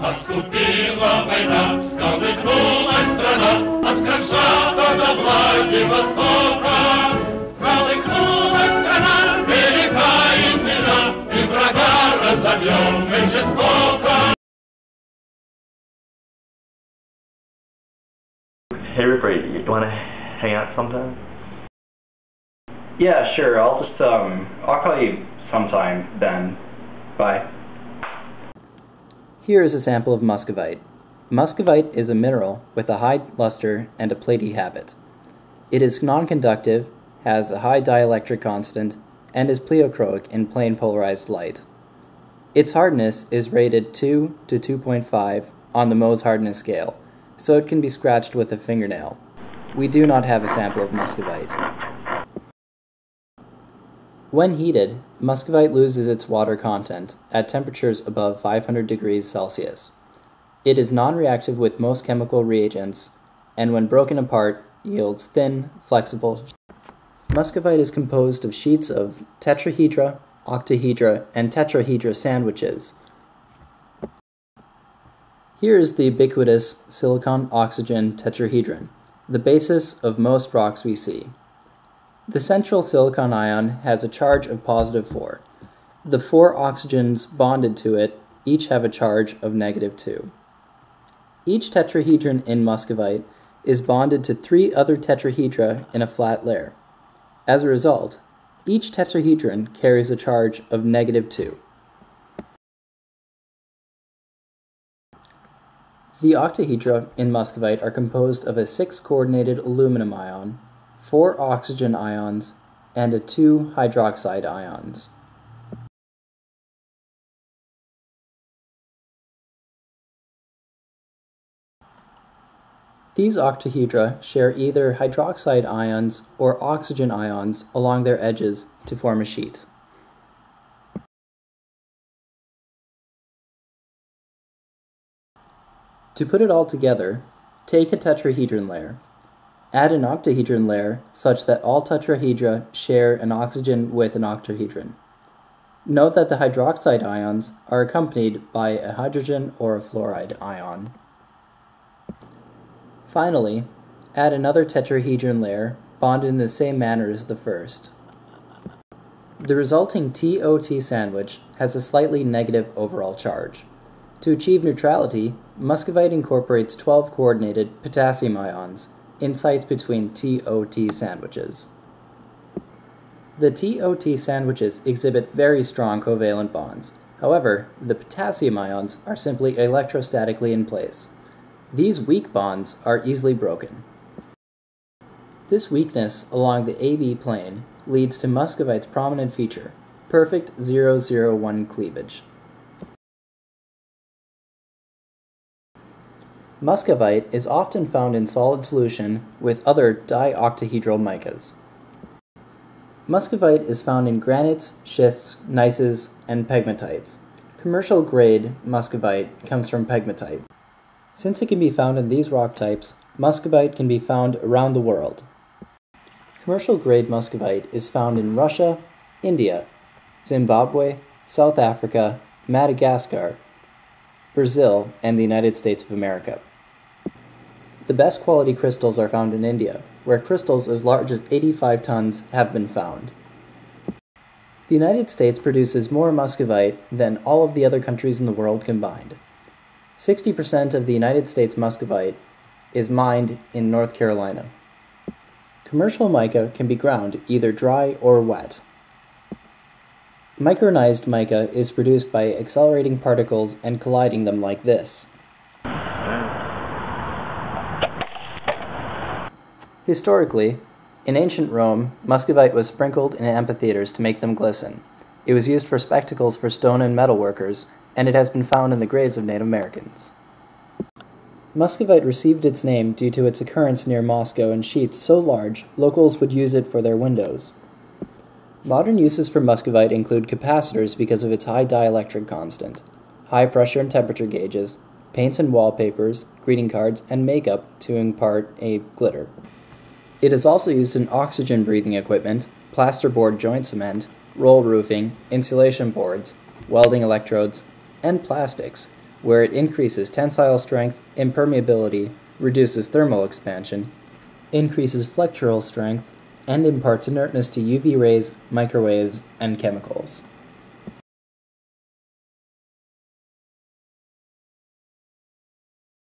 Наступила война, всколыхнулась страна, от Кронштадта до Владивостока. Всколыхнулась страна, велика и сильна, и врага разобьем мы жестоко. Hey Ripper, you want to hang out sometime? Yeah, sure. I'll call you sometime then. Bye. Here is a sample of muscovite. Muscovite is a mineral with a high luster and a platy habit. It is non-conductive, has a high dielectric constant, and is pleochroic in plane polarized light. Its hardness is rated 2 to 2.5 on the Mohs hardness scale, so it can be scratched with a fingernail. We do not have a sample of muscovite. When heated, muscovite loses its water content at temperatures above 500 degrees Celsius. It is non-reactive with most chemical reagents, and when broken apart, yields thin, flexible. Muscovite is composed of sheets of tetrahedra, octahedra, and tetrahedra sandwiches. Here is the ubiquitous silicon-oxygen tetrahedron, the basis of most rocks we see. The central silicon ion has a charge of positive 4. The 4 oxygens bonded to it each have a charge of negative 2. Each tetrahedron in muscovite is bonded to 3 other tetrahedra in a flat layer. As a result, each tetrahedron carries a charge of negative 2. The octahedra in muscovite are composed of a 6-coordinated aluminum ion, 4 oxygen ions, and 2 hydroxide ions. These octahedra share either hydroxide ions or oxygen ions along their edges to form a sheet. To put it all together, take a tetrahedron layer. Add an octahedron layer such that all tetrahedra share an oxygen with an octahedron. Note that the hydroxide ions are accompanied by a hydrogen or a fluoride ion. Finally, add another tetrahedron layer bonded in the same manner as the first. The resulting TOT sandwich has a slightly negative overall charge. To achieve neutrality, muscovite incorporates 12 coordinated potassium ions in sites between TOT sandwiches. The TOT sandwiches exhibit very strong covalent bonds. However, the potassium ions are simply electrostatically in place. These weak bonds are easily broken. This weakness along the AB plane leads to muscovite's prominent feature, perfect 0-0-1 cleavage. Muscovite is often found in solid solution with other dioctahedral micas. Muscovite is found in granites, schists, gneisses, and pegmatites. Commercial grade muscovite comes from pegmatite. Since it can be found in these rock types, muscovite can be found around the world. Commercial grade muscovite is found in Russia, India, Zimbabwe, South Africa, Madagascar, Brazil, and the United States of America. The best quality crystals are found in India, where crystals as large as 85 tons have been found. The United States produces more muscovite than all of the other countries in the world combined. 60% of the United States muscovite is mined in North Carolina. Commercial mica can be ground either dry or wet. Micronized mica is produced by accelerating particles and colliding them like this. Historically, in ancient Rome, muscovite was sprinkled in amphitheaters to make them glisten. It was used for spectacles for stone and metal workers, and it has been found in the graves of Native Americans. Muscovite received its name due to its occurrence near Moscow in sheets so large, locals would use it for their windows. Modern uses for muscovite include capacitors because of its high dielectric constant, high pressure and temperature gauges, paints and wallpapers, greeting cards, and makeup to impart a glitter. It is also used in oxygen-breathing equipment, plasterboard joint cement, roll roofing, insulation boards, welding electrodes, and plastics, where it increases tensile strength, impermeability, reduces thermal expansion, increases flexural strength, and imparts inertness to UV rays, microwaves, and chemicals.